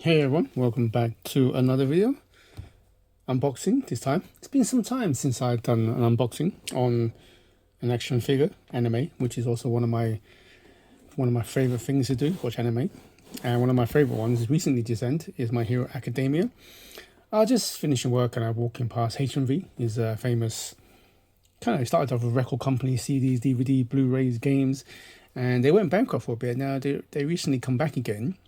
Hey everyone, welcome back to another video. Unboxing this time. It's been some time since I've done an unboxing on an action figure anime, which is also one of my favorite things to do, watch anime. And one of my favorite ones recently just ended is My Hero Academia. I was just finishing work and I'm walking past H&V, is a famous kind of started off a record company, CDs, DVD, Blu-rays, games, and they went bankrupt for a bit. Now they recently come back again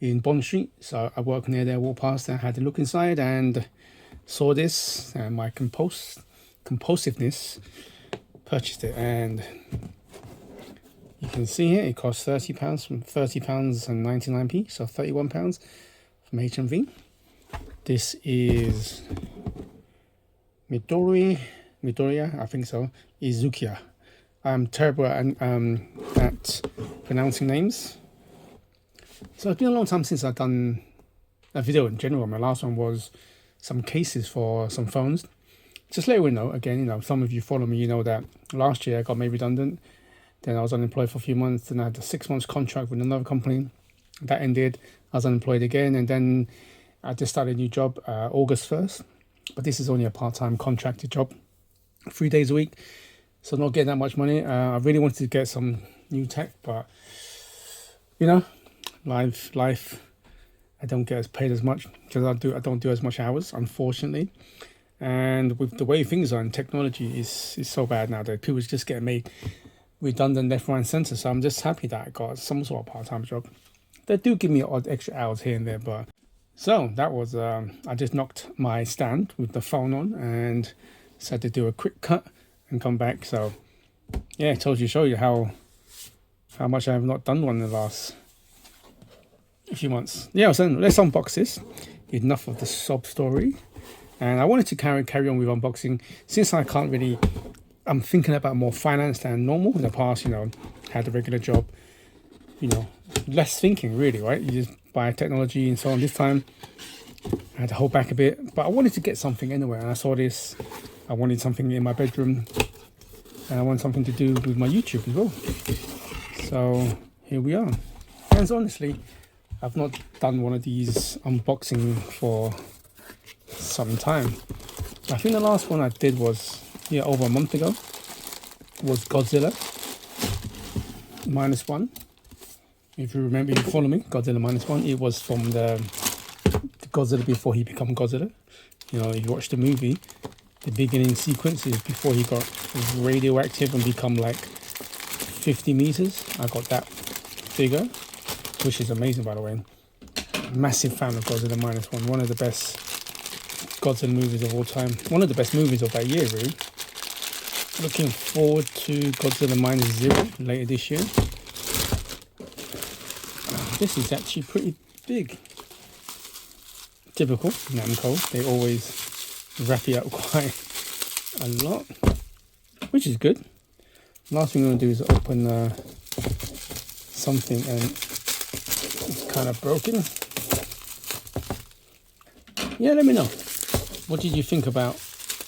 in Bond Street, so I worked near there, walked past and had to look inside and saw this, and my compulsiveness purchased it. And you can see here it costs £30 from £30 and 99p, so £31 from H&V. This is Midoriya, I think so, Izuku. I'm terrible at pronouncing names. So it's been a long time since I've done a video in general. My last one was some cases for some phones. Just let you know, again, some of you follow me, you know that last year I got made redundant. Then I was unemployed for a few months. Then I had a 6 months contract with another company. That ended. I was unemployed again. And then I just started a new job August 1st. But this is only a part-time contracted job, 3 days a week. So not getting that much money. I really wanted to get some new tech, but life, I don't get paid as much because I don't do as much hours, unfortunately. And with the way things are in technology is so bad now that people just get made redundant left, right, and centre. So I'm just happy that I got some sort of part-time job. They do give me odd extra hours here and there, but so that was I just knocked my stand with the phone on and decided to do a quick cut and come back. So yeah, I told you, show you how much I have not done one in the last a few months. Yeah, so let's unbox this. Enough of the sob story. And I wanted to carry on with unboxing since I can't really. I'm thinking about more finance than normal. In the past, had a regular job. Less thinking really, right? You just buy technology and so on. This time, I had to hold back a bit, but I wanted to get something anyway. And I saw this. I wanted something in my bedroom, and I wanted something to do with my YouTube as well. So here we are. And honestly, I've not done one of these unboxing for some time. I think the last one I did was over a month ago. Was Godzilla -1. If you remember, you follow me. Godzilla -1. It was from the Godzilla before he became Godzilla. If you watch the movie, the beginning sequence is before he got radioactive and become like 50 meters. I got that figure, which is amazing, by the way. Massive fan of Godzilla -1. One of the best Godzilla movies of all time. One of the best movies of that year, really. Looking forward to Godzilla -0 later this year. This is actually pretty big. Typical Namco. They always wrap it up quite a lot, which is good. Last thing I'm going to do is open something and it's kind of broken. Yeah, let me know. What did you think about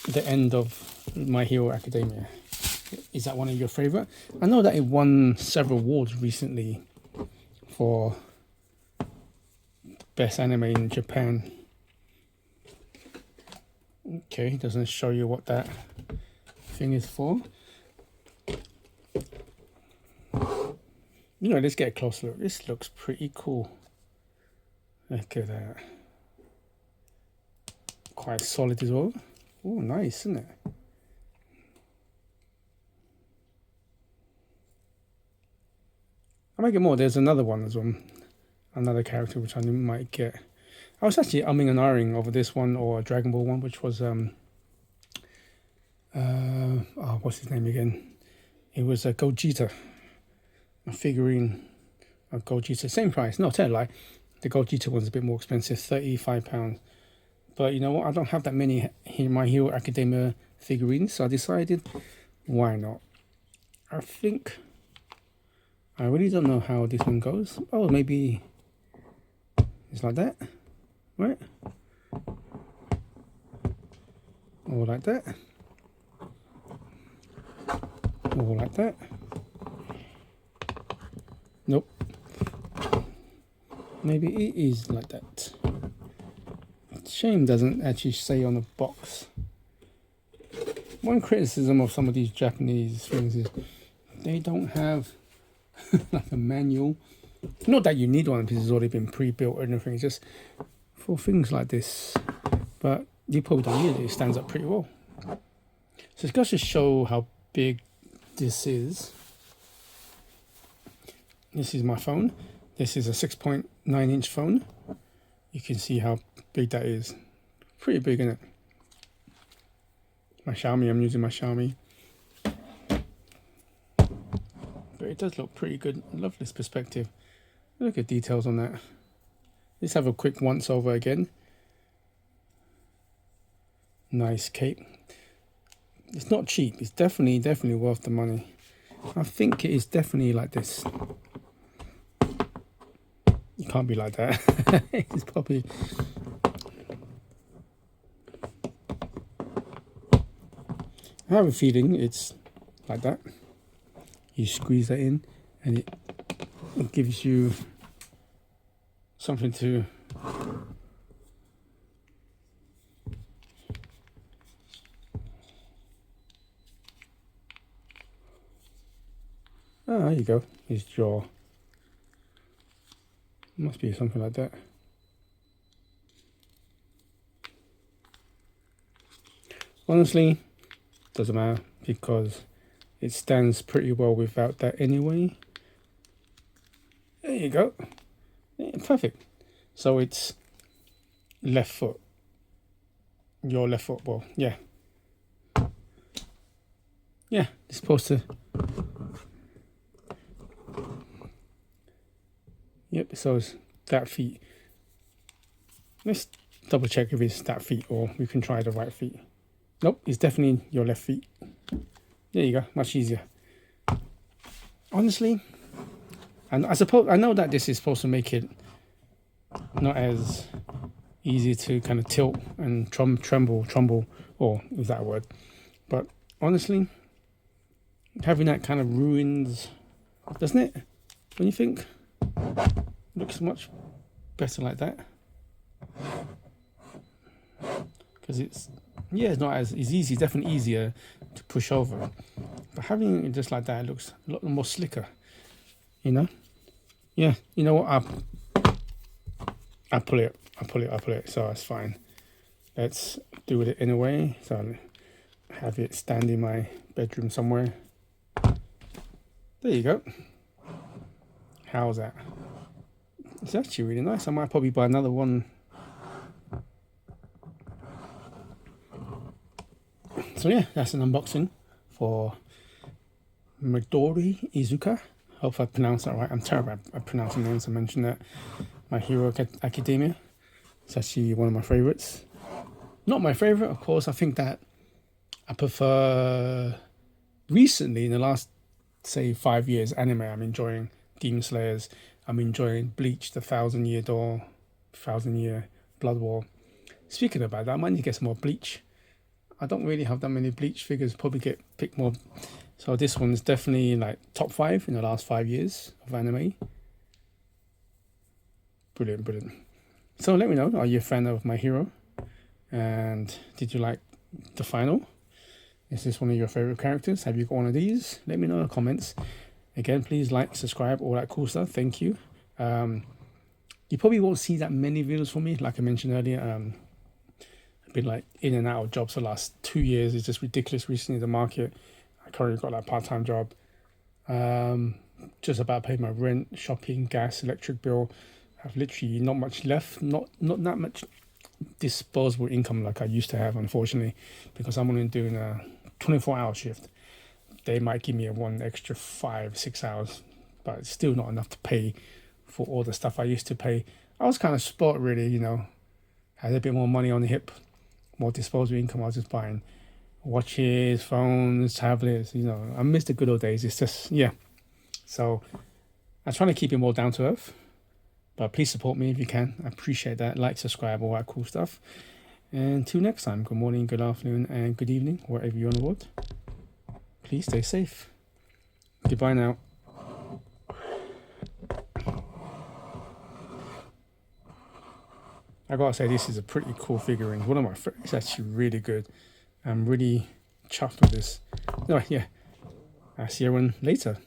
the end of My Hero Academia? Is that one of your favorite? I know that it won several awards recently for best anime in Japan. Okay, it doesn't show you what that thing is for. Let's get a close look. This looks pretty cool. Look at that. Quite solid as well. Oh, nice, isn't it? I might get more. There's another one as well. Another character which I might get. I was actually umming and ahhing over this one or a Dragon Ball one, which was what's his name again? It was a Gogeta. A figurine of Gogeta. Same price. No, tell a lie. The Gogeta one's a bit more expensive, £35. But you know what? I don't have that many My Hero Academia figurines, so I decided, why not? I think I really don't know how this one goes. Oh, maybe it's like that, right? Or like that. Or like that. Nope. Maybe it is like that. Shame doesn't actually say on the box. One criticism of some of these Japanese things is they don't have like a manual. Not that you need one because it's already been pre-built or anything. It's just for things like this. But you probably don't need it. It stands up pretty well. So it's got to show how big this is. This is my phone. This is a 6.9-inch phone. You can see how big that is. Pretty big, isn't it? My Xiaomi, I'm using my Xiaomi. But it does look pretty good. I love this perspective. Look at details on that. Let's have a quick once over again. Nice cape. It's not cheap. It's definitely worth the money. I think it is definitely like this. It can't be like that. It's probably... I have a feeling it's like that. You squeeze that in and it gives you something to... Oh, there you go. His jaw. Must be something like that. Honestly, doesn't matter because it stands pretty well without that anyway. There you go. Yeah, perfect. So it's left foot. Your left foot. Well, yeah. Yeah, it's supposed to... Yep, so it's that feet. Let's double check if it's that feet or we can try the right feet. Nope, it's definitely your left feet. There you go, much easier. Honestly, and I know that this is supposed to make it not as easy to kind of tilt and tremble, or is that a word? But honestly, having that kind of ruins, doesn't it? Don't you think? Looks much better like that. Because it's not as easy, definitely easier to push over. But having it just like that, it looks a lot more slicker. You know? Yeah, you know what? I pull it, so it's fine. Let's do it anyway. So I have it stand in my bedroom somewhere. There you go. How's that? It's actually really nice. I might probably buy another one. So yeah, that's an unboxing for Midoriya Izuku. Hope I pronounced that right. I'm terrible at pronouncing names. I mentioned that. My Hero Academia. It's actually one of my favorites. Not my favorite, of course. I think that I prefer recently, in the last, say, 5 years, anime. I'm enjoying Demon Slayers. I'm enjoying Bleach, the 1,000-Year Door, 1,000-Year Blood War. Speaking about that, I might need to get some more Bleach. I don't really have that many Bleach figures. Probably get pick more. So this one's definitely like top 5 in the last 5 years of anime. Brilliant. So let me know, are you a fan of My Hero? And did you like the final? Is this one of your favorite characters? Have you got one of these? Let me know in the comments. Again, please like, subscribe, all that cool stuff. Thank you. You probably won't see that many videos from me. Like I mentioned earlier, I've been like in and out of jobs for the last 2 years. It's just ridiculous recently, the market. I currently got that part-time job. Just about paying my rent, shopping, gas, electric bill. I've literally not much left. Not that much disposable income like I used to have, unfortunately, because I'm only doing a 24-hour shift. They might give me one extra 5-6 hours, but it's still not enough to pay for all the stuff I used to pay. I was kind of spoiled, really, you know. Had a bit more money on the hip, more disposable income. I was just buying watches, phones, tablets, you know. I miss the good old days. It's just, yeah. So I'm trying to keep it more down to earth, but please support me if you can. I appreciate that. Like, subscribe, all that cool stuff. And until next time, good morning, good afternoon, and good evening, wherever you're on the world. Please stay safe. Goodbye now. I gotta say, this is a pretty cool figurine. One of my friends. It's actually really good. I'm really chuffed with this. Anyway, yeah. I'll see everyone later.